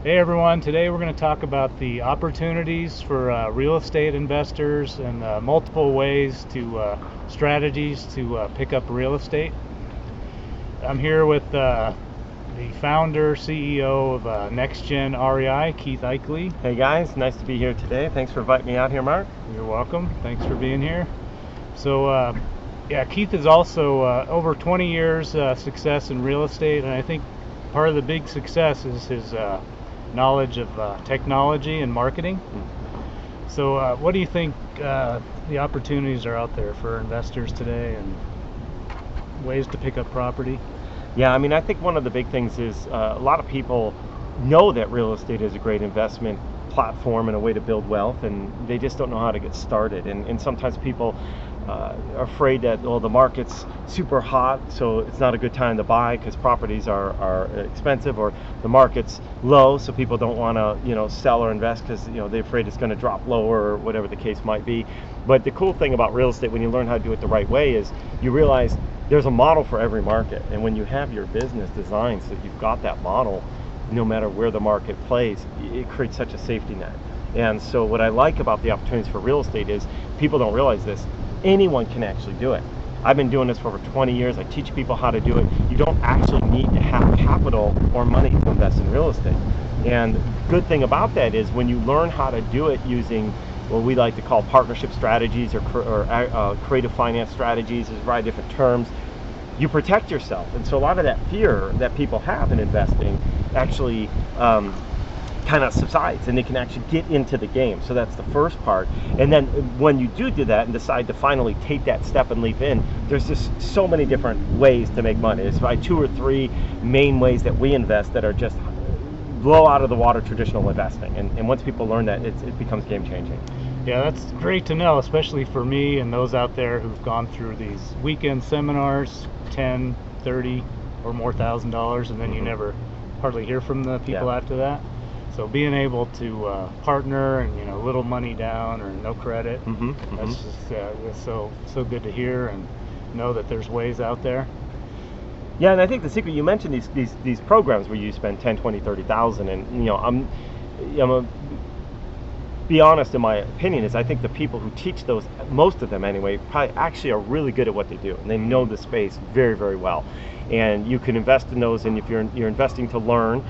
Hey everyone, today we're going to talk about the opportunities for real estate investors and multiple ways strategies to pick up real estate. I'm here with the founder, CEO of NextGen REI, Keith Eichley. Hey guys, nice to be here today. Thanks for inviting me out here, Mark. You're welcome. Thanks for being here. So, Keith is also over 20 years success in real estate, and I think part of the big success is his knowledge of technology and marketing. So what do you think the opportunities are out there for investors today and ways to pick up property? Yeah, I think one of the big things is a lot of people know that real estate is a great investment platform and a way to build wealth, and they just don't know how to get started. And sometimes people are afraid that, well, the market's super hot, so it's not a good time to buy because properties are expensive, or the market's low, so people don't want to sell or invest because they're afraid it's going to drop lower or whatever the case might be. But the cool thing about real estate, when you learn how to do it the right way, is you realize there's a model for every market, and when you have your business designed so that you've got that model, no matter where the market plays, it creates such a safety net. And so what I like about the opportunities for real estate is people don't realize this. Anyone can actually do it. I've been doing this for over 20 years. I teach people how to do it. You don't actually need to have capital or money to invest in real estate. And the good thing about that is when you learn how to do it using what we like to call partnership strategies or creative finance strategies, there's a variety of different terms, you protect yourself. And so a lot of that fear that people have in investing actually kind of subsides, and they can actually get into the game. So that's the first part. And then when you do that and decide to finally take that step and leap in, there's just so many different ways to make money. There's probably 2 or 3 main ways that we invest that are just blow out of the water traditional investing. And once people learn that, it becomes game changing. Yeah, that's great to know, especially for me and those out there who've gone through these weekend seminars, 10, 30 or more $1,000, and then you never hardly hear from the people after that. So being able to partner and little money down or no credit, that's just that's so good to hear and know that there's ways out there. Yeah, and I think the secret, you mentioned these programs where you spend 10, 20, 30,000, and I'm a, be honest, in my opinion, is I think the people who teach those, most of them anyway, probably actually are really good at what they do, and they know the space very, very well. And you can invest in those, and if you're investing to learn,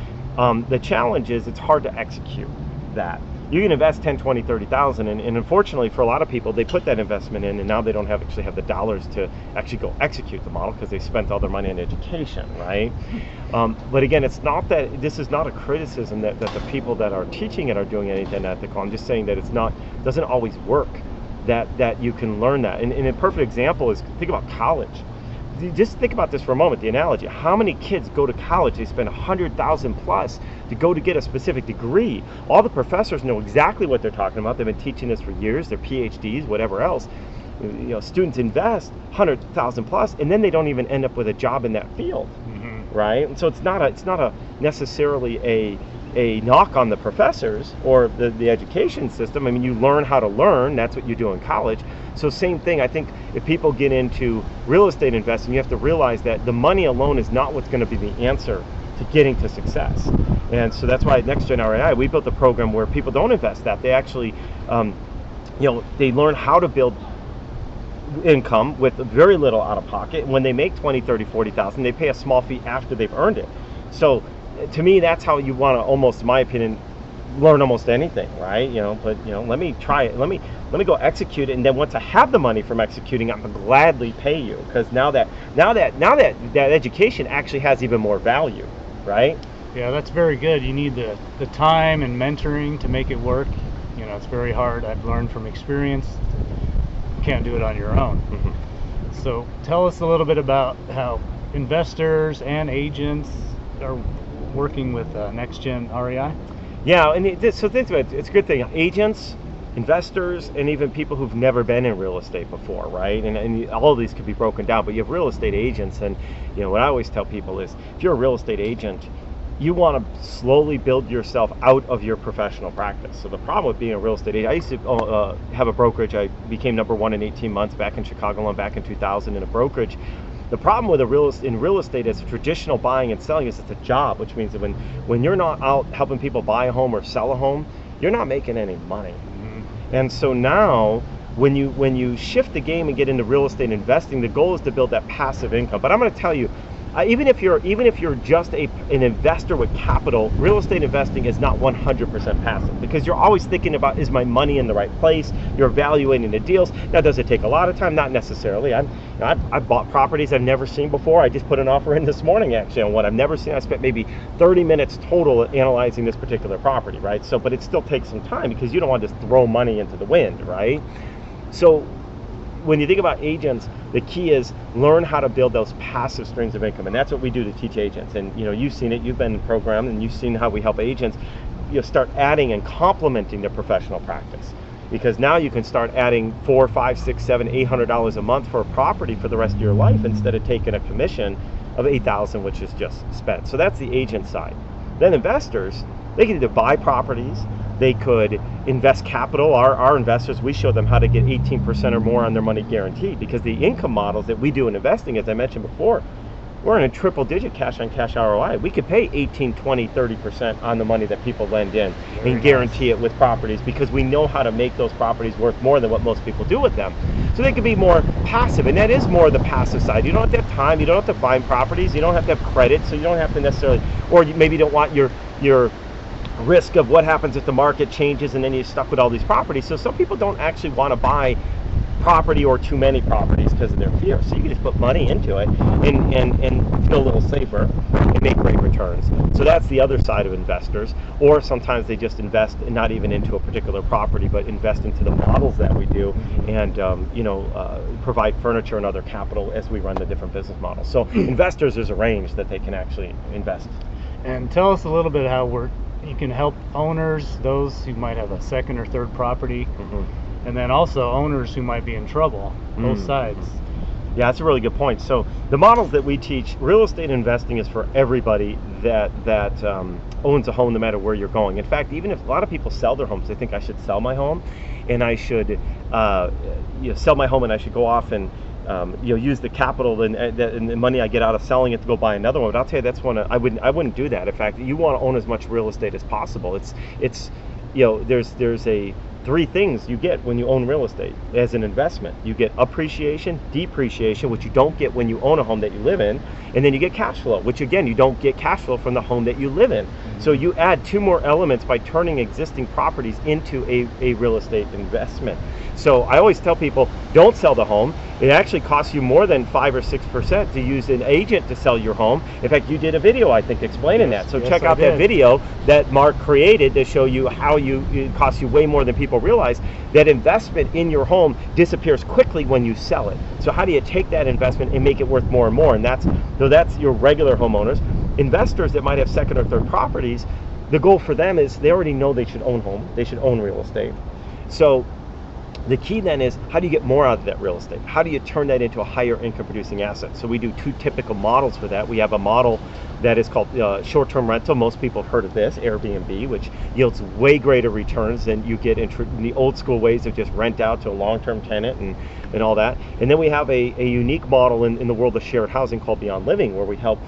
the challenge is it's hard to execute that. You can invest 10, 20, 30,000, and unfortunately for a lot of people, they put that investment in, and now they don't actually have the dollars to actually go execute the model because they spent all their money on education, right? But again, it's not that, this is not a criticism that the people that are teaching it are doing anything ethical. I'm just saying that it's not, doesn't always work, that you can learn that. And a perfect example is, think about college. Just think about this for a moment, the analogy. How many kids go to college? They spend $100,000 plus to get a specific degree. All the professors know exactly what they're talking about. They've been teaching this for years, their PhDs, whatever else. Students invest $100,000 plus, and then they don't even end up with a job in that field, right? And so it's not a necessarily a knock on the professors or the education system. You learn how to learn. That's what you do in college. So same thing, I think if people get into real estate investing, you have to realize that the money alone is not what's going to be the answer to getting to success. And so that's why at NextGen REI, we built a program where people don't invest that. They actually, they learn how to build income with very little out of pocket. When they make 20, 30, 40,000, they pay a small fee after they've earned it. So to me, that's how you want to, almost, in my opinion, learn almost anything, right? But let me try it. Let me go execute it, and then once I have the money from executing, I'm gonna gladly pay you, because now that education actually has even more value, right? Yeah, that's very good. You need the time and mentoring to make it work. It's very hard. I've learned from experience. You can't do it on your own. So tell us a little bit about how investors and agents are working with NextGen REI. Yeah, and so think about it. It's a good thing. Agents, investors, and even people who've never been in real estate before, right? And all of these could be broken down, but you have real estate agents, and what I always tell people is, if you're a real estate agent, you want to slowly build yourself out of your professional practice. So the problem with being a real estate agent, I used to have a brokerage. I became number 1 in 18 months back in Chicago, back in 2000 in a brokerage. The problem with in real estate as traditional buying and selling is it's a job, which means that when you're not out helping people buy a home or sell a home, you're not making any money. And so now when you shift the game and get into real estate investing, the goal is to build that passive income. But I'm going to tell you, even if you're just an investor with capital, real estate investing is not 100% passive, because you're always thinking about, is my money in the right place? You're evaluating the deals. Now, does it take a lot of time? Not necessarily. I've bought properties I've never seen before. I just put an offer in this morning actually on one I've never seen. I spent maybe 30 minutes total analyzing this particular property, right? So, but it still takes some time because you don't want to just throw money into the wind, right? So when you think about agents, the key is learn how to build those passive streams of income, and that's what we do to teach agents. And you've seen it, you've been programmed, and you've seen how we help agents start adding and complementing their professional practice, because now you can start adding $400, $500, $600, $700, $800 a month for a property for the rest of your life instead of taking a commission of $8,000, which is just spent. So that's the agent side. Then investors, they can either buy properties, they could invest capital. Our investors, we show them how to get 18% or more on their money guaranteed, because the income models that we do in investing, as I mentioned before, we're in a triple digit cash on cash ROI. We could pay 18, 20, 30% on the money that people lend in and guarantee it with properties, because we know how to make those properties worth more than what most people do with them. So they could be more passive, and that is more the passive side. You don't have to have time, you don't have to find properties, you don't have to have credit, so you don't have to necessarily, or you maybe don't want your risk of what happens if the market changes and then you're stuck with all these properties. So some people don't actually want to buy property or too many properties because of their fear. So you can just put money into it and feel a little safer and make great returns. So that's the other side of investors. Or sometimes they just invest not even into a particular property, but invest into the models that we do, and provide furniture and other capital as we run the different business models. So investors, there's a range that they can actually invest. And tell us a little bit how you can help owners, those who might have a second or third property, and then also owners who might be in trouble, both sides. Yeah, that's a really good point. So the models that we teach, real estate investing is for everybody that owns a home, no matter where you're going. In fact, even if a lot of people sell their homes, they think I should sell my home, and I should sell my home, and I should go off and use the capital and the money I get out of selling it to go buy another one. But I'll tell you, that's one I wouldn't do that. In fact, you want to own as much real estate as possible. There's three things you get when you own real estate as an investment. You get appreciation, depreciation, which you don't get when you own a home that you live in, and then you get cash flow, which again, you don't get cash flow from the home that you live in. So you add two more elements by turning existing properties into a real estate investment. So I always tell people, don't sell the home. It actually costs you more than 5 or 6% to use an agent to sell your home. In fact, you did a video, I think, explaining that. So check out that video that Mark created to show you how it costs you way more than people realize. That investment in your home disappears quickly when you sell it. So how do you take that investment and make it worth more and more? And that's your regular homeowners. Investors that might have second or third properties, the goal for them is they already know they should own home, they should own real estate. So the key then is, how do you get more out of that real estate? How do you turn that into a higher income producing asset? So we do two typical models for that. We have a model that is called short-term rental. Most people have heard of this, Airbnb, which yields way greater returns than you get in the old school ways of just rent out to a long-term tenant and all that. And then we have a unique model in the world of shared housing called Beyond Living, where we help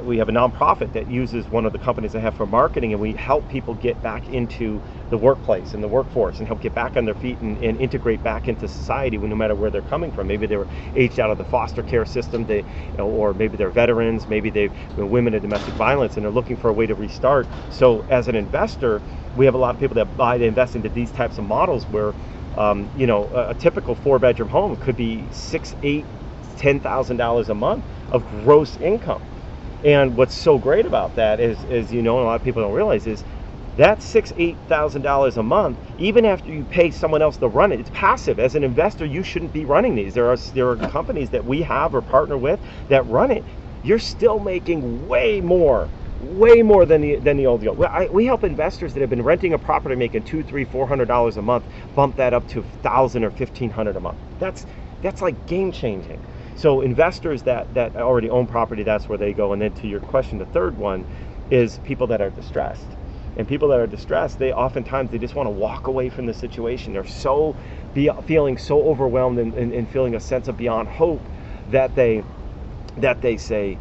we have a nonprofit that uses one of the companies I have for marketing, and we help people get back into the workplace and the workforce and help get back on their feet and integrate back into society, no matter where they're coming from. Maybe they were aged out of the foster care system, or maybe they're veterans, maybe they're women in domestic violence, and they're looking for a way to restart. So as an investor, we have a lot of people that invest into these types of models where a typical 4-bedroom home could be $6,000, $8,000, $10,000 a month of gross income. And what's so great about that is, and a lot of people don't realize, is that $6,000, $8,000 a month, even after you pay someone else to run it, it's passive. As an investor, you shouldn't be running these. There are companies that we have or partner with that run it. You're still making way more than the old deal. We help investors that have been renting a property making $200, $300, $400 a month bump that up to $1,000 or $1,500 a month. That's like game changing. So investors that already own property, that's where they go. And then to your question, the third one is people that are distressed. And people that are distressed, they oftentimes just want to walk away from the situation. They're feeling so overwhelmed and feeling a sense of beyond hope that they say,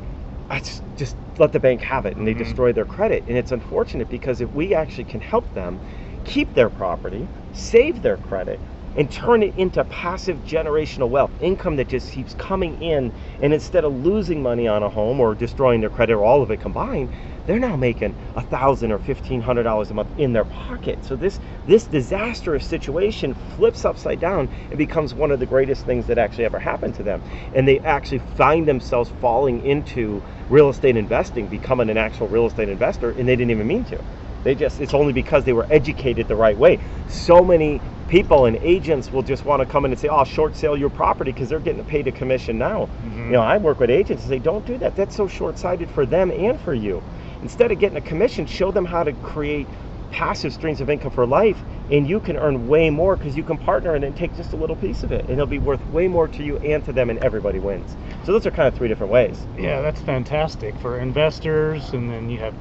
just let the bank have it, and they destroy their credit. And it's unfortunate, because if we actually can help them keep their property, save their credit, and turn it into passive generational wealth, income that just keeps coming in, and instead of losing money on a home or destroying their credit or all of it combined, they're now making $1,000 or $1,500 a month in their pocket. So this disastrous situation flips upside down and becomes one of the greatest things that actually ever happened to them. And they actually find themselves falling into real estate investing, becoming an actual real estate investor, and they didn't even mean to. It's only because they were educated the right way. So many people and agents will just want to come in and say, oh, short sale your property, because they're getting paid a commission now. I work with agents and say, don't do that. That's so short-sighted for them and for you. Instead of getting a commission, show them how to create passive streams of income for life, and you can earn way more, because you can partner and then take just a little piece of it, and it'll be worth way more to you and to them, and everybody wins. So those are kind of 3 different ways. Yeah, that's fantastic for investors. And then you have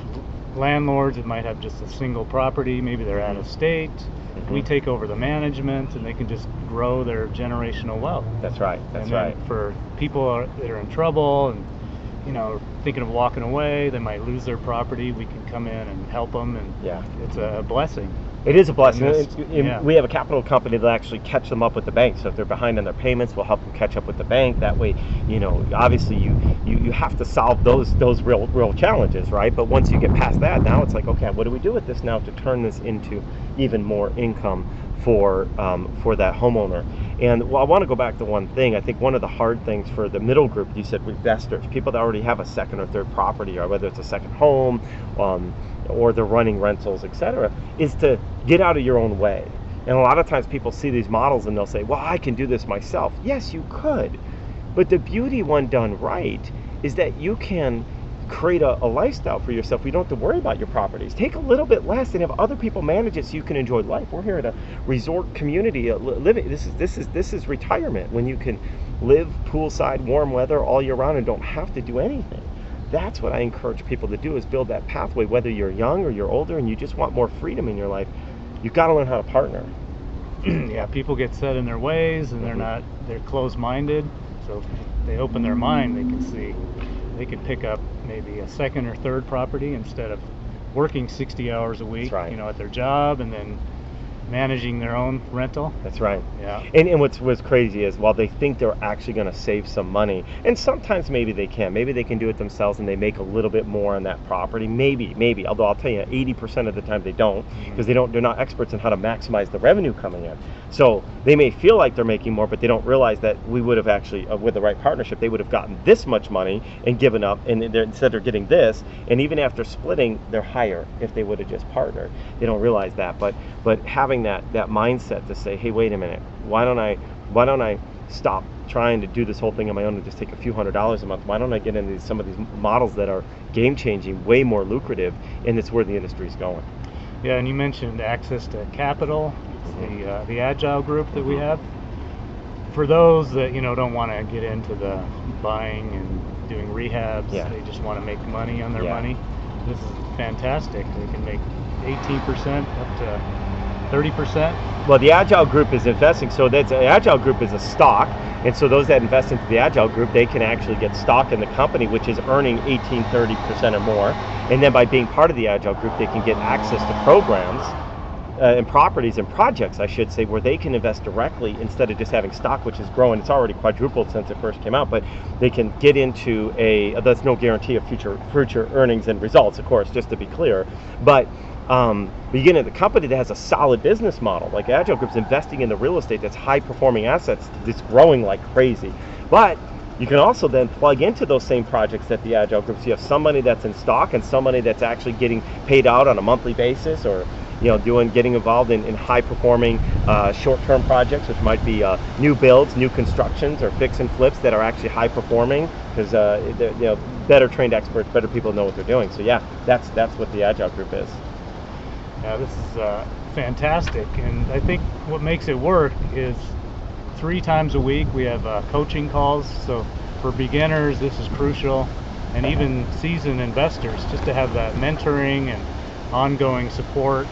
landlords that might have just a single property, maybe they're out of state. We take over the management, and they can just grow their generational wealth. That's right. And then for people that are in trouble and thinking of walking away, they might lose their property, we can come in and help them, and it's a blessing. It is a blessing. Yeah. We have a capital company that actually catch them up with the bank. So if they're behind on their payments, we'll help them catch up with the bank. That way, obviously you have to solve those real challenges, right? But once you get past that, now it's like, okay, what do we do with this now to turn this into even more income for that homeowner? And I want to go back to one thing. I think one of the hard things for the middle group, you said investors, people that already have a second or third property, or whether it's a second home, or they're running rentals, etc., is to get out of your own way. And a lot of times people see these models and they'll say, well, I can do this myself. Yes, you could. But the beauty, when done right, is that you can create a lifestyle for yourself where you don't have to worry about your properties. Take a little bit less and have other people manage it so you can enjoy life. We're here at a resort community living. This is retirement, when you can live poolside, warm weather all year round and don't have to do anything. That's what I encourage people to do, is build that pathway, whether you're young or you're older and you just want more freedom in your life. You've got to learn how to partner. Yeah, people get set in their ways, and they're closed-minded. So if they open their mind, they can pick up maybe a second or third property instead of working 60 hours a week, at their job, and then managing their own rental. That's right. Yeah. And what's crazy is, while they think they're actually going to save some money, and sometimes maybe they can do it themselves and they make a little bit more on that property. Maybe. Although I'll tell you, 80% of the time they don't, because they're not experts in how to maximize the revenue coming in. So they may feel like they're making more, but they don't realize that we would have actually, with the right partnership, they would have gotten this much money and given up, and instead they're getting this. And even after splitting, they're higher if they would have just partnered. They don't realize that, but having that mindset to say, hey, wait a minute, why don't I stop trying to do this whole thing on my own and just take a few $100s a month? Why don't I get into some of these models that are game changing, way more lucrative, and it's where the industry's going? Yeah, and you mentioned access to capital, the Agile group that we have. For those that don't want to get into the buying and doing rehabs, they just want to make money on their money. This is fantastic. They can make 18% up to 30%. Well, the Agile group is investing, so the Agile group is a stock, and so those that invest into the Agile group, they can actually get stock in the company, which is earning 30% or more. And then by being part of the Agile group, they can get access to programs and properties and projects, I should say, where they can invest directly instead of just having stock, which is growing. It's already quadrupled since it first came out, but they can get into that's no guarantee of future earnings and results, of course, just to be clear. But you get into the company that has a solid business model, like Agile Group's investing in the real estate that's high performing assets, that's growing like crazy. But you can also then plug into those same projects that the Agile Groups. You have some money that's in stock and some money that's actually getting paid out on a monthly basis, or getting involved in high performing short-term projects, which might be new builds, new constructions, or fix and flips that are actually high performing, because better trained experts, better people know what they're doing. So yeah, that's what the Agile Group is. Yeah, this is fantastic, and I think what makes it work is 3 times a week we have coaching calls. So for beginners, this is crucial, and even seasoned investors, just to have that mentoring and ongoing support,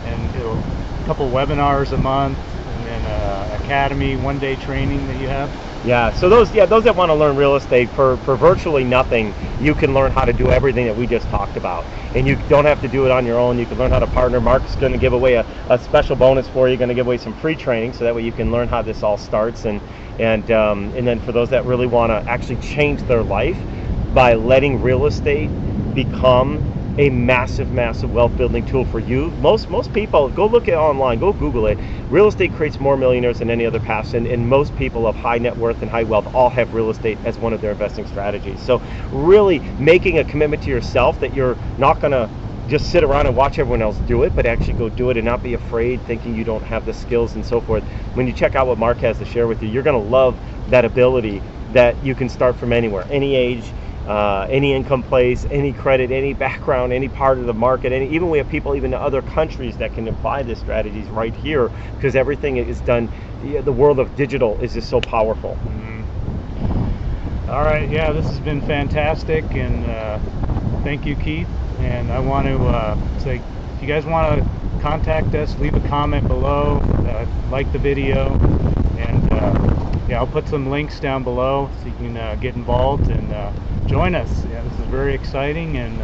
and a couple webinars a month, and then academy 1-day training that you have. Yeah, so those that want to learn real estate for virtually nothing, you can learn how to do everything that we just talked about. And you don't have to do it on your own. You can learn how to partner. Mark's going to give away a special bonus for you. Going to give away some free training, so that way you can learn how this all starts. And then for those that really want to actually change their life by letting real estate become a massive wealth building tool for you. Most people, go look at online, go Google it. Real estate creates more millionaires than any other path, and most people of high net worth and high wealth all have real estate as one of their investing strategies. So really making a commitment to yourself that you're not going to just sit around and watch everyone else do it, but actually go do it and not be afraid thinking you don't have the skills and so forth. When you check out what Mark has to share with you, you're going to love that ability that you can start from anywhere, any age, any income place, any credit, any background, any part of the market, even we have people even in other countries that can apply these strategies right here, because everything is done. The world of digital is just so powerful. Mm-hmm. All right, yeah, this has been fantastic, and thank you, Keith. And I want to say, if you guys want to contact us, leave a comment below, like the video, and yeah, I'll put some links down below so you can get involved and join us. Yeah, this is very exciting, and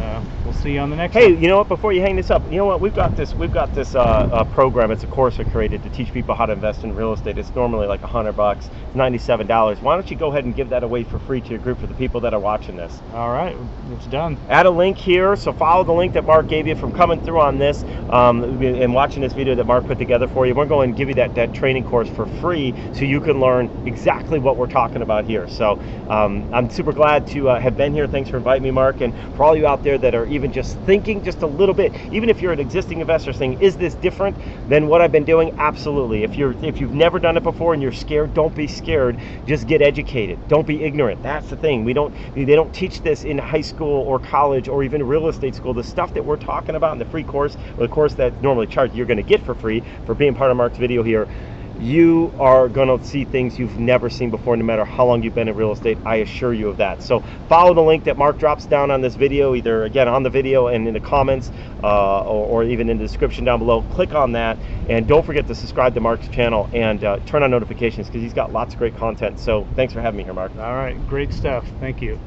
we'll see you on the next one. Hey, you know what? Before you hang this up, you know what? We've got this program. It's a course I created to teach people how to invest in real estate. It's normally like $100. It's $97. Why don't you go ahead and give that away for free to your group for the people that are watching this? All right, it's done. Add a link here, so follow the link that Mark gave you from coming through on this and watching this video that Mark put together for you. We're going to give you that training course for free, so you can learn exactly what we're talking about here. So I'm super glad to have been here. Thanks for inviting me, Mark. And for all you out there that are even just thinking just a little bit, even if you're an existing investor saying, is this different than what I've been doing? Absolutely. If you've never done it before and you're scared, don't be scared. Just get educated. Don't be ignorant. That's the thing. They don't teach this in high school or college or even real estate school. The stuff that we're talking about in the free course, or the course that normally charged you're going to get for free for being part of Mark's video here, you are going to see things you've never seen before, no matter how long you've been in real estate. I assure you of that. So follow the link that Mark drops down on this video, either again on the video and in the comments or even in the description down below. Click on that, and don't forget to subscribe to Mark's channel and turn on notifications, because he's got lots of great content. So thanks for having me here, Mark. All right, great stuff. Thank you.